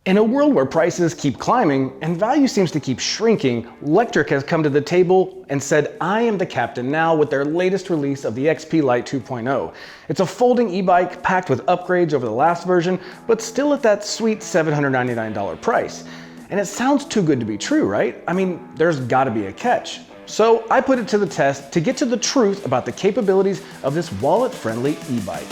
In a world where prices keep climbing and value seems to keep shrinking, Lectric has come to the table and said, I am the captain now with their latest release of the XP Lite 2.0. It's a folding e-bike packed with upgrades over the last version, but still at that sweet $799 price. And it sounds too good to be true, right? I mean, there's gotta be a catch. So I put it to the test to get to the truth about the capabilities of this wallet-friendly e-bike.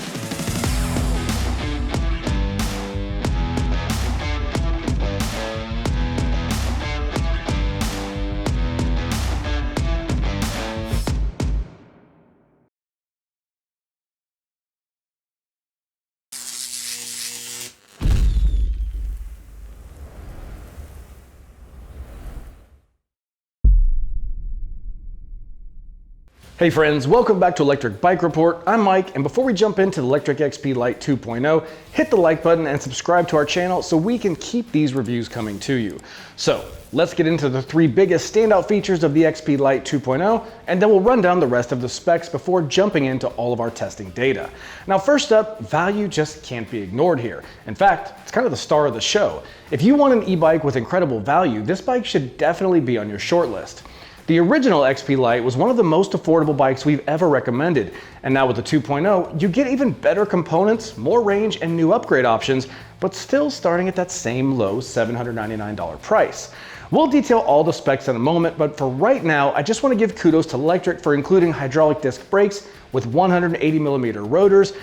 Hey friends, welcome back to Electric Bike Report. I'm Mike, and before we jump into the Lectric XP Lite 2.0, hit the like button and subscribe to our channel so we can keep these reviews coming to you. So let's get into the three biggest standout features of the XP Lite 2.0, and then we'll run down the rest of the specs before jumping into all of our testing data. Now first up, value just can't be ignored here. In fact, it's kind of the star of the show. If you want an e-bike with incredible value, this bike should definitely be on your short list. The original XP Lite was one of the most affordable bikes we've ever recommended, and now with the 2.0, you get even better components, more range, and new upgrade options, but still starting at that same low $799 price. We'll detail all the specs in a moment, but for right now, I just want to give kudos to Lectric for including hydraulic disc brakes with 180mm rotors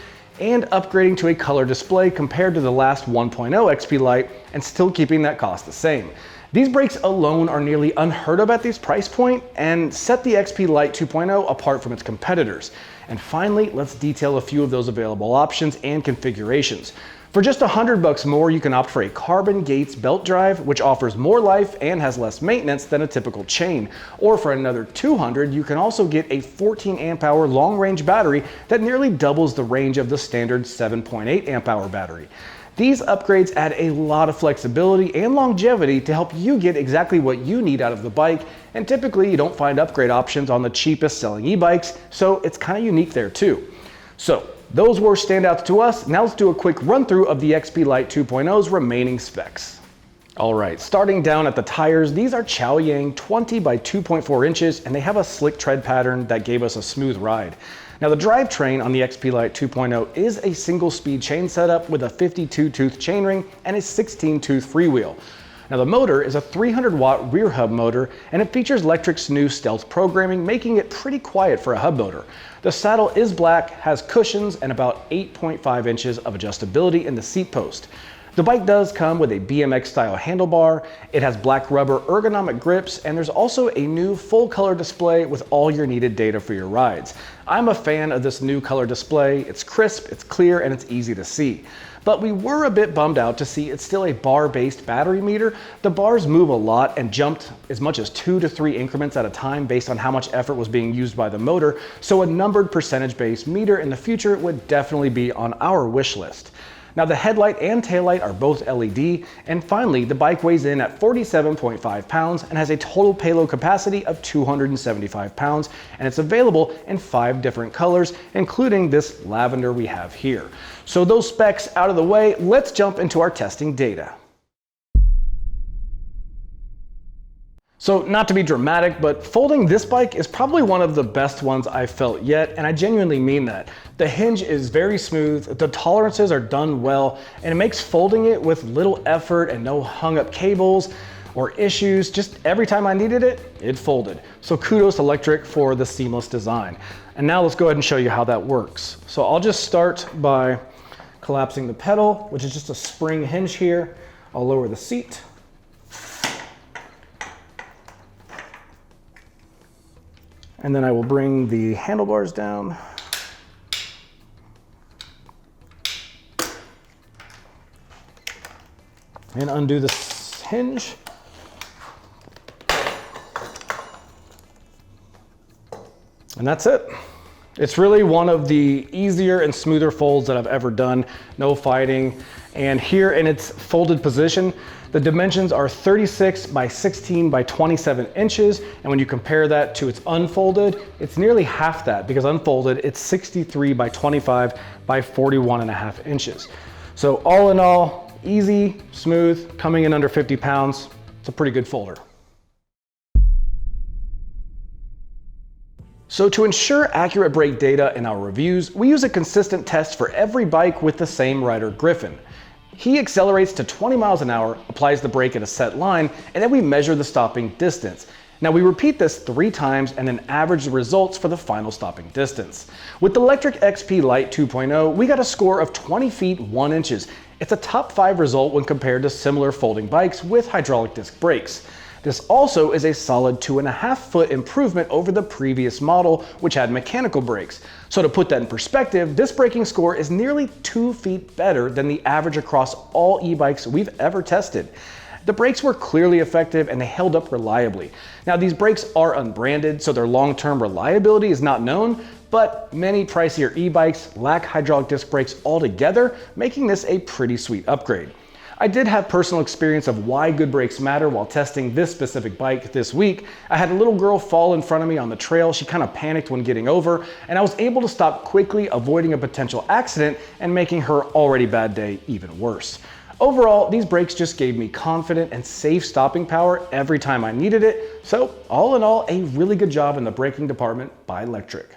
and upgrading to a color display compared to the last 1.0 XP Lite and still keeping that cost the same. These brakes alone are nearly unheard of at this price point and set the XP Lite 2.0 apart from its competitors. And finally, let's detail a few of those available options and configurations. For just $100 more, you can opt for a carbon Gates belt drive, which offers more life and has less maintenance than a typical chain. Or for another $200, you can also get a 14 amp hour long range battery that nearly doubles the range of the standard 7.8 amp hour battery. These upgrades add a lot of flexibility and longevity to help you get exactly what you need out of the bike, and typically you don't find upgrade options on the cheapest selling e-bikes, so it's kind of unique there too. So those were standouts to us. Now let's do a quick run through of the XP Lite 2.0's remaining specs. Alright, starting down at the tires, these are Chaoyang 20 by 2.4 inches, and they have a slick tread pattern that gave us a smooth ride. Now the drivetrain on the XP Lite 2.0 is a single speed chain setup with a 52 tooth chainring and a 16 tooth freewheel. Now the motor is a 300 watt rear hub motor, and it features Lectric's new stealth programming, making it pretty quiet for a hub motor. The saddle is black, has cushions, and about 8.5 inches of adjustability in the seat post. The bike does come with a BMX style handlebar, it has black rubber ergonomic grips, and there's also a new full color display with all your needed data for your rides. I'm a fan of this new color display. It's crisp, it's clear, and it's easy to see. But we were a bit bummed out to see it's still a bar-based battery meter. The bars move a lot and jumped as much as 2 to 3 increments at a time based on how much effort was being used by the motor, so a numbered percentage-based meter in the future would definitely be on our wish list. Now the headlight and taillight are both LED, and finally the bike weighs in at 47.5 pounds and has a total payload capacity of 275 pounds, and it's available in 5 different colors, including this lavender we have here. So those specs out of the way, let's jump into our testing data. So not to be dramatic, but folding this bike is probably one of the best ones I've felt yet, and I genuinely mean that. The hinge is very smooth, the tolerances are done well, and it makes folding it with little effort and no hung up cables or issues. Just every time I needed it, it folded. So kudos to Lectric for the seamless design. And now let's go ahead and show you how that works. So I'll just start by collapsing the pedal, which is just a spring hinge here. I'll lower the seat. And then I will bring the handlebars down. And undo this hinge. And that's it. It's really one of the easier and smoother folds that I've ever done. No fighting. And here in its folded position, the dimensions are 36 by 16 by 27 inches. And when you compare that to its unfolded, it's nearly half that, because unfolded, it's 63 by 25 by 41.5 inches. So all in all, Easy, smooth, coming in under 50 pounds. It's a pretty good folder. So to ensure accurate brake data in our reviews, we use a consistent test for every bike with the same rider, Griffin. He accelerates to 20 miles an hour, applies the brake at a set line, and then we measure the stopping distance. Now we repeat this 3 times and then average the results for the final stopping distance. With the Lectric XP Lite 2.0, we got a score of 20 feet 1 inches. It's a top 5 result when compared to similar folding bikes with hydraulic disc brakes. This also is a solid 2.5 foot improvement over the previous model, which had mechanical brakes. So to put that in perspective, this braking score is nearly 2 feet better than the average across all e-bikes we've ever tested. The brakes were clearly effective and they held up reliably. Now these brakes are unbranded, so their long-term reliability is not known, but many pricier e-bikes lack hydraulic disc brakes altogether, making this a pretty sweet upgrade. I did have personal experience of why good brakes matter while testing this specific bike this week. I had a little girl fall in front of me on the trail. She kind of panicked when getting over, and I was able to stop quickly, avoiding a potential accident and making her already bad day even worse. Overall, these brakes just gave me confident and safe stopping power every time I needed it. So all in all, a really good job in the braking department by Lectric.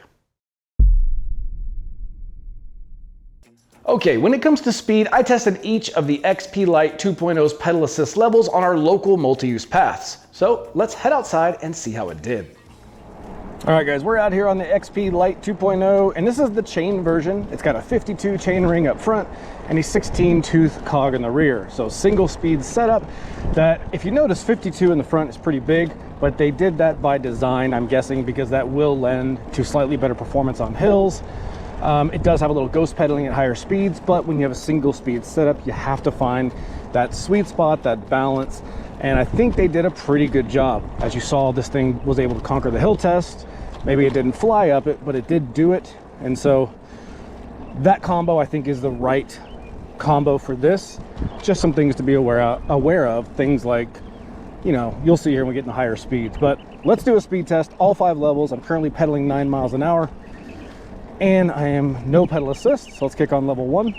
Okay, when it comes to speed, I tested each of the XP Lite 2.0's pedal assist levels on our local multi-use paths. So let's head outside and see how it did. All right guys, we're out here on the XP Lite 2.0, and this is the chain version. It's got a 52 chain ring up front and a 16 tooth cog in the rear. So single speed setup that, if you notice, 52 in the front is pretty big, but they did that by design, I'm guessing, because that will lend to slightly better performance on hills. It does have a little ghost pedaling at higher speeds, but when you have a single speed setup, you have to find that sweet spot, that balance. And I think they did a pretty good job. As you saw, this thing was able to conquer the hill test. Maybe it didn't fly up it, but it did do it. And so that combo, I think, is the right combo for this. Just some things to be aware of. Things like, you know, you'll see here when we get into higher speeds. But let's do a speed test, all 5 levels. I'm currently pedaling 9 miles an hour. And I am no pedal assist, so let's kick on level 1.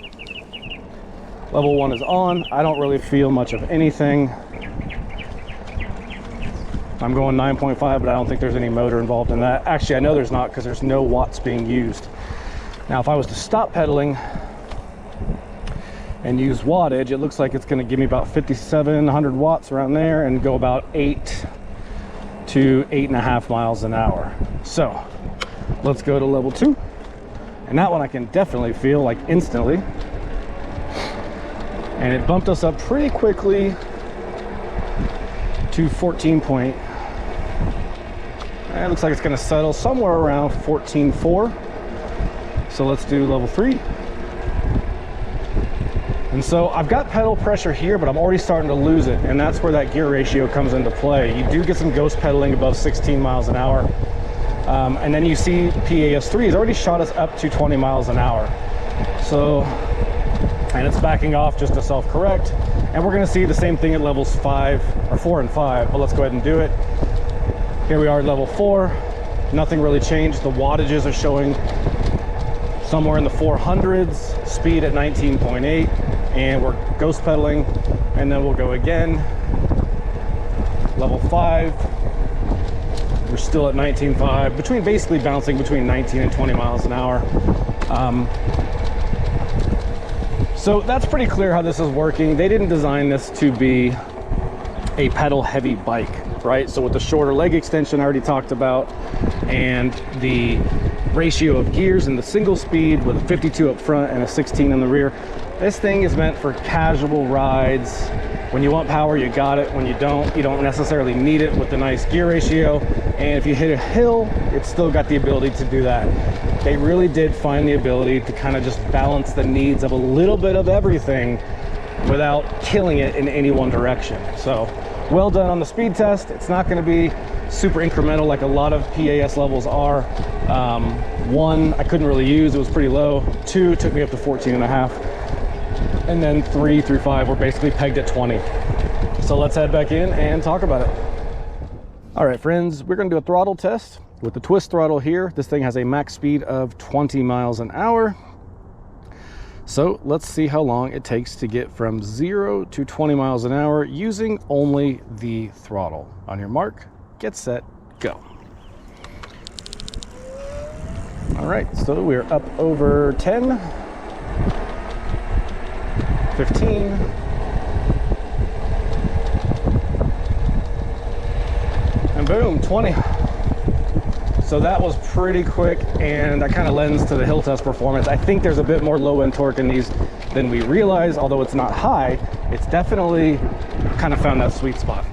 Level 1 is on. I don't really feel much of anything. I'm going 9.5, but I don't think there's any motor involved in that. Actually, I know there's not, because there's no watts being used. Now, if I was to stop pedaling and use wattage, it looks like it's going to give me about 5,700 watts around there and go about 8 to 8.5 miles an hour. So let's go to level 2. And that one I can definitely feel, like, instantly. And it bumped us up pretty quickly to 14 point. And it looks like it's going to settle somewhere around 14.4. So let's do level 3. And so I've got pedal pressure here, but I'm already starting to lose it. And that's where that gear ratio comes into play. You do get some ghost pedaling above 16 miles an hour. And then you see PAS3 has already shot us up to 20 miles an hour. So, and it's backing off just to self-correct. And we're gonna see the same thing at levels 4 and 5, but let's go ahead and do it. Here we are at level 4. Nothing really changed. The wattages are showing somewhere in the 400s, speed at 19.8, and we're ghost pedaling. And then we'll go again. Level 5. We're still at 19.5, basically bouncing between 19 and 20 miles an hour. So that's pretty clear how this is working. They didn't design this to be a pedal heavy bike, right? So with the shorter leg extension I already talked about, and the ratio of gears in the single speed with a 52 up front and a 16 in the rear, this thing is meant for casual rides. When you want power, you got it. When you don't necessarily need it with the nice gear ratio. And if you hit a hill, it's still got the ability to do that. They really did find the ability to kind of just balance the needs of a little bit of everything without killing it in any one direction. So well done on the speed test. It's not going to be super incremental like a lot of PAS levels are. 1, I couldn't really use. It was pretty low. 2 took me up to 14.5. And then 3 through 5 were basically pegged at 20. So let's head back in and talk about it. All right, friends, we're gonna do a throttle test with the twist throttle here. This thing has a max speed of 20 miles an hour. So let's see how long it takes to get from 0 to 20 miles an hour using only the throttle. On your mark, get set, go. All right, so we're up over 10, 15, and boom, 20. So that was pretty quick, and that kind of lends to the hill test performance. I think there's a bit more low end torque in these than we realize, although it's not high, it's definitely kind of found that sweet spot.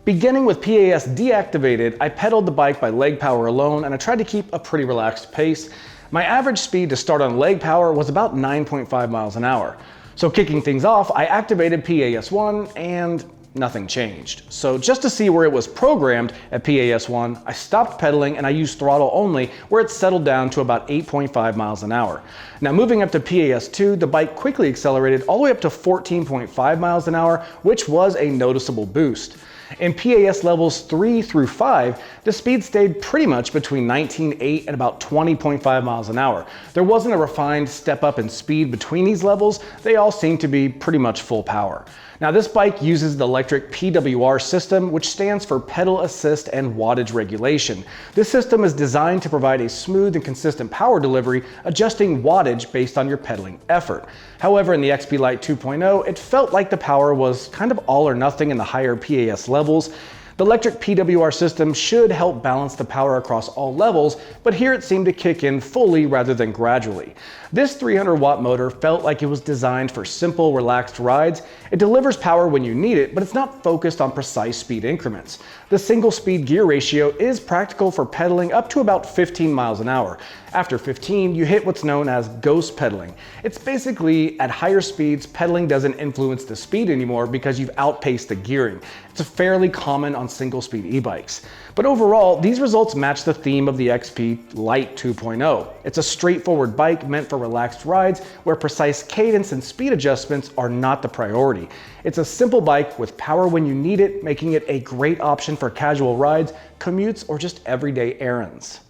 Beginning with PAS deactivated, I pedaled the bike by leg power alone, and I tried to keep a pretty relaxed pace. My average speed to start on leg power was about 9.5 miles an hour. So kicking things off, I activated PAS1 and nothing changed. So just to see where it was programmed at PAS1, I stopped pedaling and I used throttle only, where it settled down to about 8.5 miles an hour. Now moving up to PAS2, the bike quickly accelerated all the way up to 14.5 miles an hour, which was a noticeable boost. In PAS levels 3 through 5, the speed stayed pretty much between 19.8 and about 20.5 miles an hour. There wasn't a refined step up in speed between these levels. They all seemed to be pretty much full power. Now this bike uses the Lectric PWR system, which stands for pedal assist and wattage regulation. This system is designed to provide a smooth and consistent power delivery, adjusting wattage based on your pedaling effort. However, in the XP Lite 2.0, it felt like the power was kind of all or nothing in the higher PAS levels. The Lectric PWR system should help balance the power across all levels, but here it seemed to kick in fully rather than gradually. This 300-watt motor felt like it was designed for simple, relaxed rides. It delivers power when you need it, but it's not focused on precise speed increments. The single-speed gear ratio is practical for pedaling up to about 15 miles an hour. After 15, you hit what's known as ghost pedaling. It's basically at higher speeds, pedaling doesn't influence the speed anymore because you've outpaced the gearing. It's fairly common on single-speed e-bikes. But overall, these results match the theme of the XP Lite 2.0. It's a straightforward bike meant for relaxed rides where precise cadence and speed adjustments are not the priority. It's a simple bike with power when you need it, making it a great option for casual rides, commutes, or just everyday errands.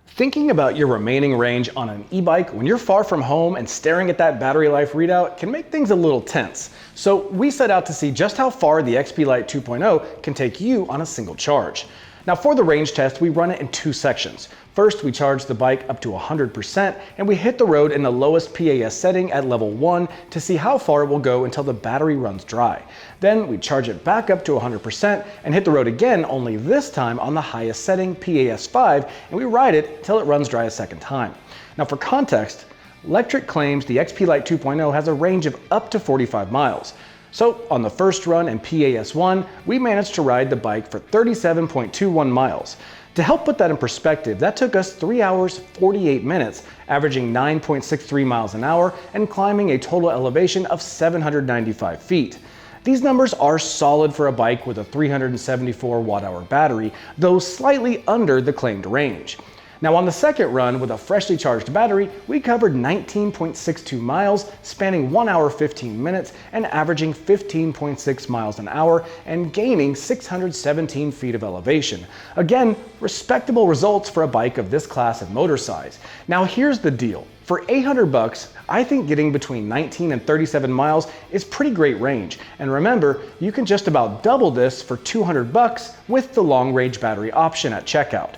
Thinking about your remaining range on an e-bike when you're far from home and staring at that battery life readout can make things a little tense. So we set out to see just how far the XP Lite 2.0 can take you on a single charge. Now for the range test, we run it in two sections. First, we charge the bike up to 100% and we hit the road in the lowest PAS setting at level 1 to see how far it will go until the battery runs dry. Then we charge it back up to 100% and hit the road again, only this time on the highest setting, PAS 5, and we ride it till it runs dry a second time. Now for context, Lectric claims the XP Lite 2.0 has a range of up to 45 miles. So on the first run in PAS 1, we managed to ride the bike for 37.21 miles. To help put that in perspective, that took us 3 hours, 48 minutes, averaging 9.63 miles an hour and climbing a total elevation of 795 feet. These numbers are solid for a bike with a 374 watt-hour battery, though slightly under the claimed range. Now on the second run with a freshly charged battery, we covered 19.62 miles, spanning 1 hour 15 minutes and averaging 15.6 miles an hour and gaining 617 feet of elevation. Again, respectable results for a bike of this class and motor size. Now here's the deal. For $800, I think getting between 19 and 37 miles is pretty great range. And remember, you can just about double this for $200 with the long range battery option at checkout.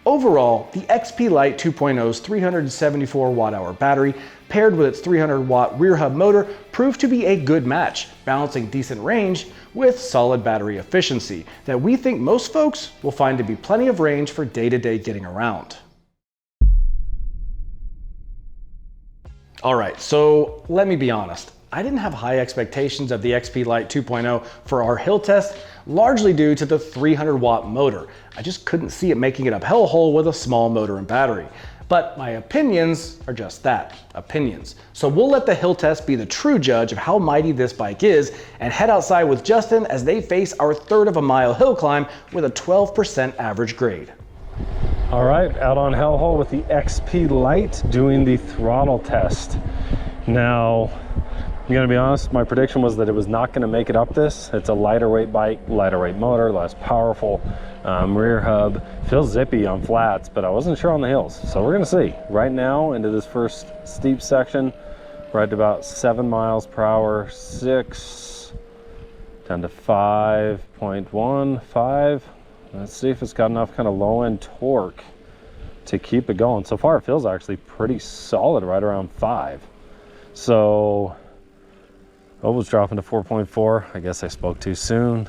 Overall, the XP Lite 2.0's 374 watt-hour battery paired with its 300 watt rear hub motor proved to be a good match, balancing decent range with solid battery efficiency that we think most folks will find to be plenty of range for day-to-day getting around. Alright, so let me be honest. I didn't have high expectations of the XP Lite 2.0 for our hill test, largely due to the 300 watt motor. I just couldn't see it making it up hellhole with a small motor and battery. But my opinions are just that, opinions. So we'll let the hill test be the true judge of how mighty this bike is and head outside with Justin as they face our third of a mile hill climb with a 12% average grade. All right, out on hellhole with the XP Lite doing the throttle test. Now, I'm gonna be honest, my prediction was that it was not gonna make it up this. It's a lighter weight bike, lighter weight motor, less powerful, rear hub. Feels zippy on flats, but I wasn't sure on the hills. So we're gonna see. Right now, into this first steep section, we're at about 7 miles per hour, 6, down to 5.15. Let's see if it's got enough kind of low end torque to keep it going. So far, it feels actually pretty solid, right around 5. So, oh, it's dropping to 4.4. I guess I spoke too soon.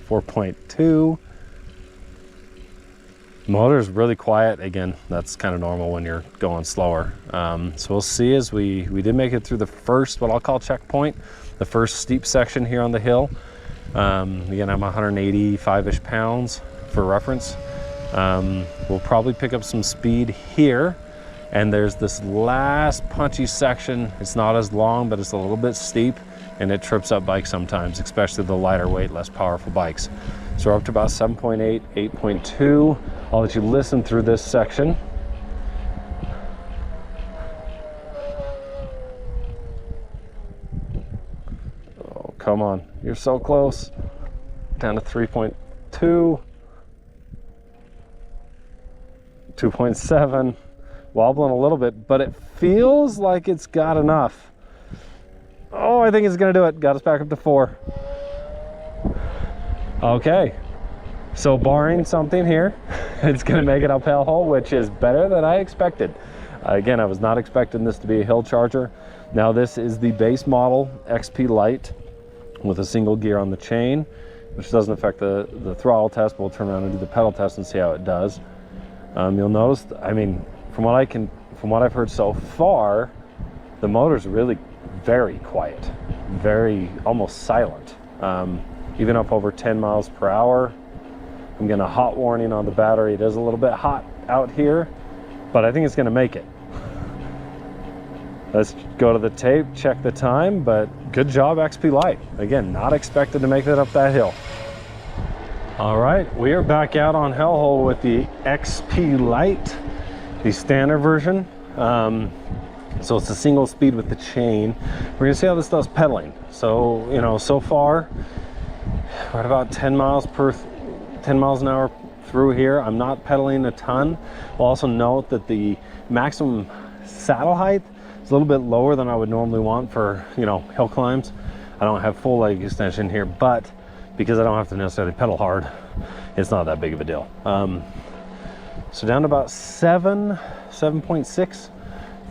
4.2. Motor's really quiet. Again, that's kind of normal when you're going slower. So we'll see as we did make it through the first, what I'll call checkpoint, the first steep section here on the hill. Again, I'm 185-ish pounds for reference. We'll probably pick up some speed here. And there's this last punchy section. It's not as long, but it's a little bit steep, and it trips up bikes sometimes, especially the lighter weight, less powerful bikes. So we're up to about 7.8, 8.2. I'll let you listen through this section. Oh, come on, you're so close. Down to 3.2, 2.7. Wobbling a little bit, but it feels like it's got enough. Oh, I think it's gonna do it. Got us back up to 4. Okay, so barring something here, it's gonna make it up hellhole, which is better than I expected. Again, I was not expecting this to be a hill charger. Now this is the base model XP Lite with a single gear on the chain, which doesn't affect the throttle test, but we'll turn around and do the pedal test and see how it does. You'll notice, I mean, from what I've heard so far, the motor's really very quiet, very almost silent. Even up over 10 miles per hour. I'm getting a hot warning on the battery. It is a little bit hot out here, but I think it's gonna make it. Let's go to the tape, check the time, but good job, XP Lite. Again, not expected to make it up that hill. All right, we are back out on hellhole with the XP Lite, the standard version. So it's a single speed with the chain. We're gonna see how this does pedaling. So, you know, so far, right about 10 miles an hour through here. I'm not pedaling a ton. We'll also note that the maximum saddle height is a little bit lower than I would normally want for, you know, hill climbs. I don't have full leg extension here, but because I don't have to necessarily pedal hard, it's not that big of a deal. So down to about 7.6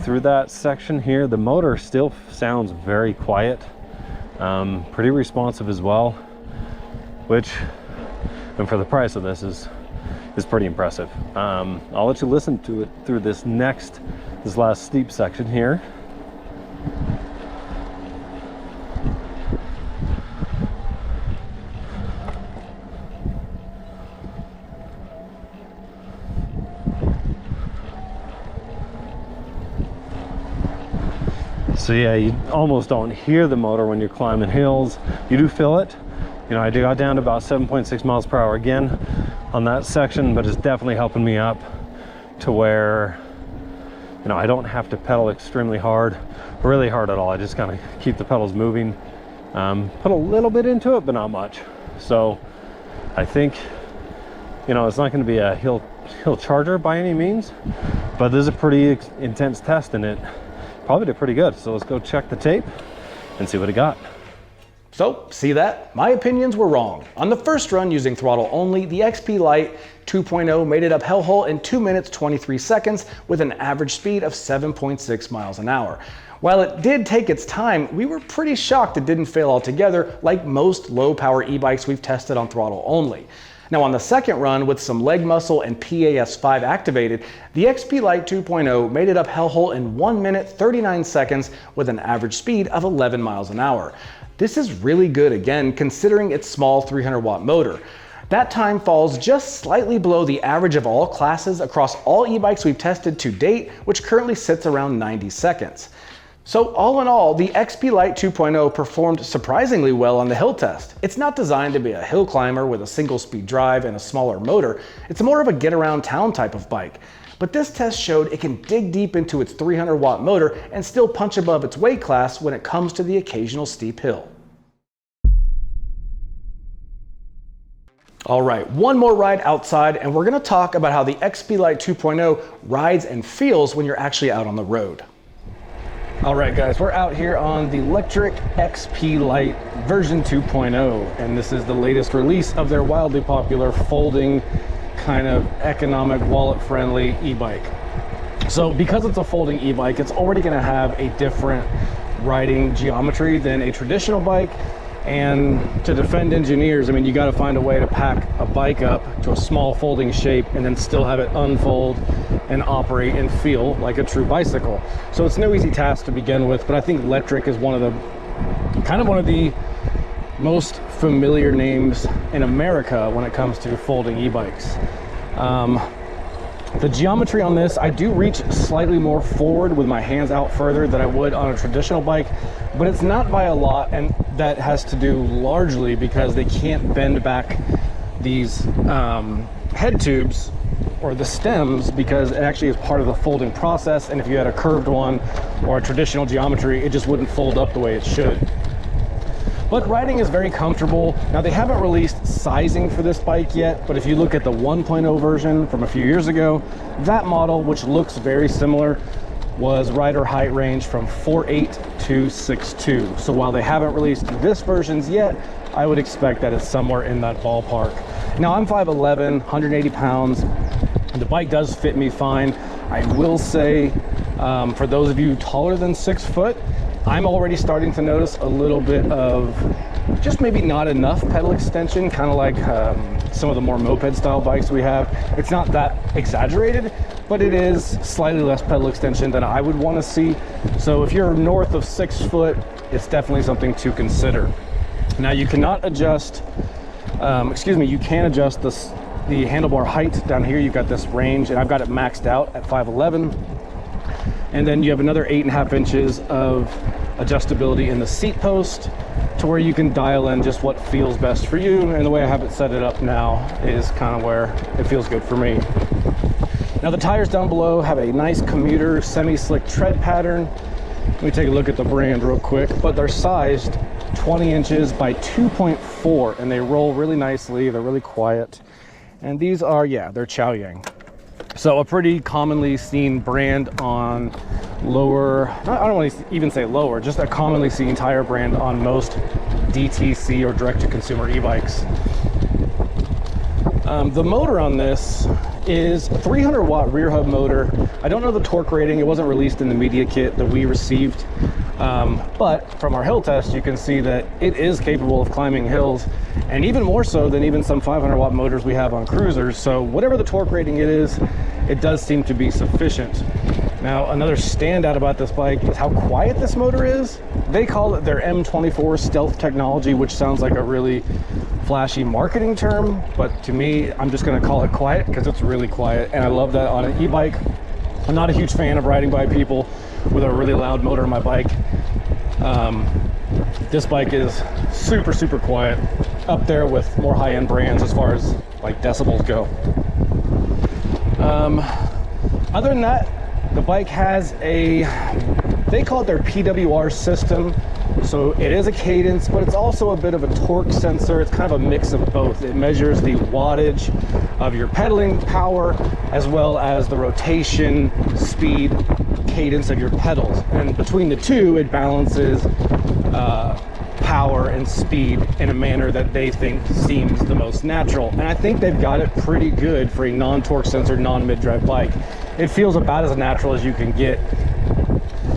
through that section here. The motor still sounds very quiet, pretty responsive as well, which, and for the price of this, is pretty impressive. I'll let you listen to it through this last steep section here. So yeah, you almost don't hear the motor when you're climbing hills. You do feel it. You know, I got down to about 7.6 miles per hour again on that section, but it's definitely helping me up to where, you know, I don't have to pedal extremely hard, really hard at all. I just kind of keep the pedals moving, put a little bit into it, but not much. So I think, you know, it's not going to be a hill charger by any means, but this is a pretty intense test, and it probably did pretty good. So let's go check the tape and see what it got. So, see that? My opinions were wrong. On the first run using throttle only, the XP Lite 2.0 made it up hellhole in 2 minutes 23 seconds with an average speed of 7.6 miles an hour. While it did take its time, we were pretty shocked it didn't fail altogether like most low power e-bikes we've tested on throttle only. Now on the second run, with some leg muscle and PAS5 activated, the XP Lite 2.0 made it up hellhole in 1 minute 39 seconds with an average speed of 11 miles an hour. This is really good again, considering its small 300 watt motor. That time falls just slightly below the average of all classes across all e-bikes we've tested to date, which currently sits around 90 seconds. So all in all, the XP Lite 2.0 performed surprisingly well on the hill test. It's not designed to be a hill climber with a single speed drive and a smaller motor. It's more of a get around town type of bike. But this test showed it can dig deep into its 300-watt motor and still punch above its weight class when it comes to the occasional steep hill. All right, one more ride outside, and we're gonna talk about how the XP Lite 2.0 rides and feels when you're actually out on the road. All right, guys, we're out here on the Lectric XP Lite version 2.0, and this is the latest release of their wildly popular folding, kind of economic, wallet-friendly e-bike. So because it's a folding e-bike, it's already gonna have a different riding geometry than a traditional bike. And to defend engineers, I mean, you got to find a way to pack a bike up to a small folding shape and then still have it unfold and operate and feel like a true bicycle. So it's no easy task to begin with, but I think Lectric is one of the most familiar names in America when it comes to folding e-bikes. The geometry on this, I do reach slightly more forward with my hands out further than I would on a traditional bike, but it's not by a lot, and that has to do largely because they can't bend back these head tubes or the stems because it actually is part of the folding process, and if you had a curved one or a traditional geometry, it just wouldn't fold up the way it should. But riding is very comfortable. Now, they haven't released sizing for this bike yet, but if you look at the 1.0 version from a few years ago, that model, which looks very similar, was rider height range from 4'8" to 6'2". So while they haven't released this versions yet, I would expect that it's somewhere in that ballpark. Now, I'm 5'11", 180 pounds, and the bike does fit me fine. I will say, for those of you taller than 6 foot, I'm already starting to notice a little bit of just maybe not enough pedal extension, kind of like some of the more moped style bikes we have. It's not that exaggerated, but it is slightly less pedal extension than I would want to see. So if you're north of 6 foot, it's definitely something to consider. Now, you cannot adjust, you can adjust the handlebar height down here. You've got this range, and I've got it maxed out at 5'11". And then you have another 8.5 inches of adjustability in the seat post to where you can dial in just what feels best for you. And the way I have it set it up now is kind of where it feels good for me. Now, the tires down below have a nice commuter semi-slick tread pattern. Let me take a look at the brand real quick, but they're sized 20 inches by 2.4, and they roll really nicely. They're really quiet. And these are, yeah, they're Chaoyang. So a pretty commonly seen brand on lower, I don't want to even say lower, just a commonly seen tire brand on most DTC or direct-to-consumer e-bikes. The motor on this is a 300-watt rear hub motor. I don't know the torque rating. It wasn't released in the media kit that we received. But from our hill test, you can see that it is capable of climbing hills, and even more so than even some 500-watt motors we have on cruisers. So whatever the torque rating it is, it does seem to be sufficient. Now, another standout about this bike is how quiet this motor is. They call it their M24 stealth technology, which sounds like a really flashy marketing term, but to me, I'm just gonna call it quiet because it's really quiet, and I love that on an e-bike. I'm not a huge fan of riding by people with a really loud motor on my bike. This bike is super, super quiet, up there with more high-end brands as far as like decibels go. Other than that, the bike has they call it their PWR system. So it is a cadence, but it's also a bit of a torque sensor. It's kind of a mix of both. It measures the wattage of your pedaling power as well as the rotation, speed, cadence of your pedals. And between the two, it balances power and speed in a manner that they think seems the most natural. And I think they've got it pretty good for a non-torque sensor, non-mid-drive bike. It feels about as natural as you can get.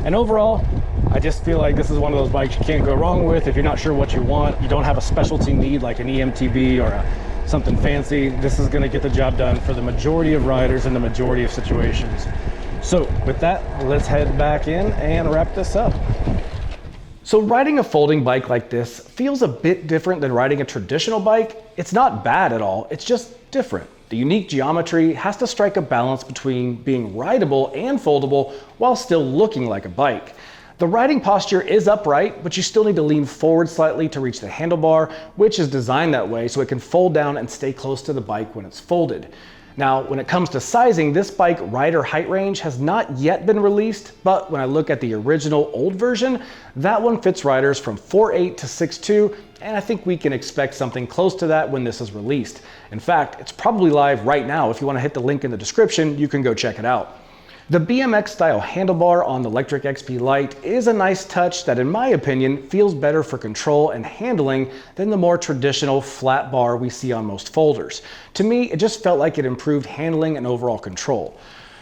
And overall, I just feel like this is one of those bikes you can't go wrong with. If you're not sure what you want, you don't have a specialty need like an EMTB or something fancy, this is going to get the job done for the majority of riders in the majority of situations. So with that, let's head back in and wrap this up. So riding a folding bike like this feels a bit different than riding a traditional bike. It's not bad at all, it's just different. The unique geometry has to strike a balance between being rideable and foldable while still looking like a bike. The riding posture is upright, but you still need to lean forward slightly to reach the handlebar, which is designed that way so it can fold down and stay close to the bike when it's folded. Now, when it comes to sizing, this bike rider height range has not yet been released, but when I look at the original old version, that one fits riders from 4'8" to 6'2", and I think we can expect something close to that when this is released. In fact, it's probably live right now. If you want to hit the link in the description, you can go check it out. The BMX style handlebar on the Lectric XP Lite is a nice touch that, in my opinion, feels better for control and handling than the more traditional flat bar we see on most folders. To me, it just felt like it improved handling and overall control.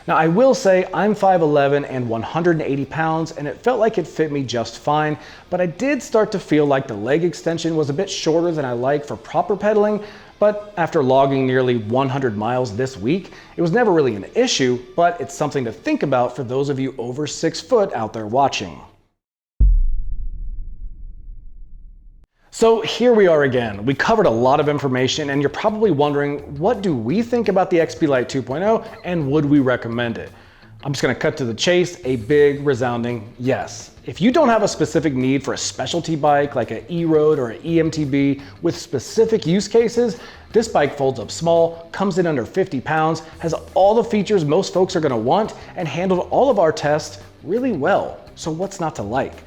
Now, I will say I'm 5'11" and 180 pounds, and it felt like it fit me just fine, but I did start to feel like the leg extension was a bit shorter than I like for proper pedaling. But after logging nearly 100 miles this week, it was never really an issue, but it's something to think about for those of you over 6 foot out there watching. So here we are again. We covered a lot of information, and you're probably wondering, what do we think about the XP Lite 2.0 and would we recommend it? I'm just going to cut to the chase, a big resounding yes. If you don't have a specific need for a specialty bike like an E-Road or an EMTB with specific use cases, this bike folds up small, comes in under 50 pounds, has all the features most folks are going to want, and handled all of our tests really well. So what's not to like?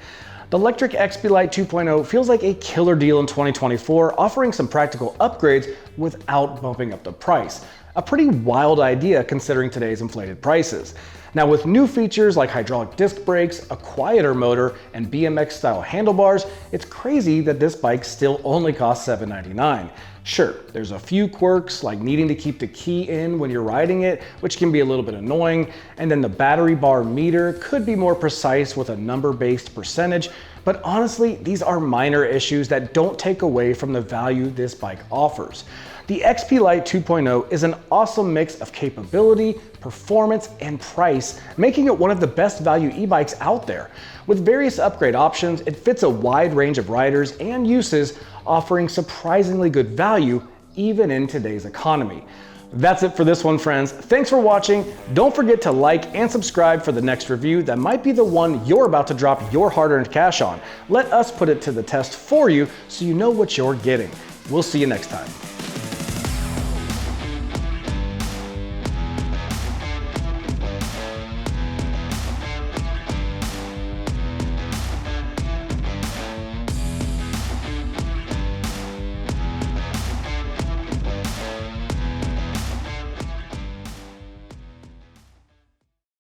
The Lectric XP Lite 2.0 feels like a killer deal in 2024, offering some practical upgrades without bumping up the price. A pretty wild idea considering today's inflated prices. Now, with new features like hydraulic disc brakes, a quieter motor, and BMX style handlebars, it's crazy that this bike still only costs $799. Sure, there's a few quirks like needing to keep the key in when you're riding it, which can be a little bit annoying, and then the battery bar meter could be more precise with a number-based percentage, but honestly, these are minor issues that don't take away from the value this bike offers. The XP Lite 2.0 is an awesome mix of capability, performance, and price, making it one of the best value e-bikes out there. With various upgrade options, it fits a wide range of riders and uses, offering surprisingly good value even in today's economy. That's it for this one, friends. Thanks for watching. Don't forget to like and subscribe for the next review that might be the one you're about to drop your hard-earned cash on. Let us put it to the test for you so you know what you're getting. We'll see you next time.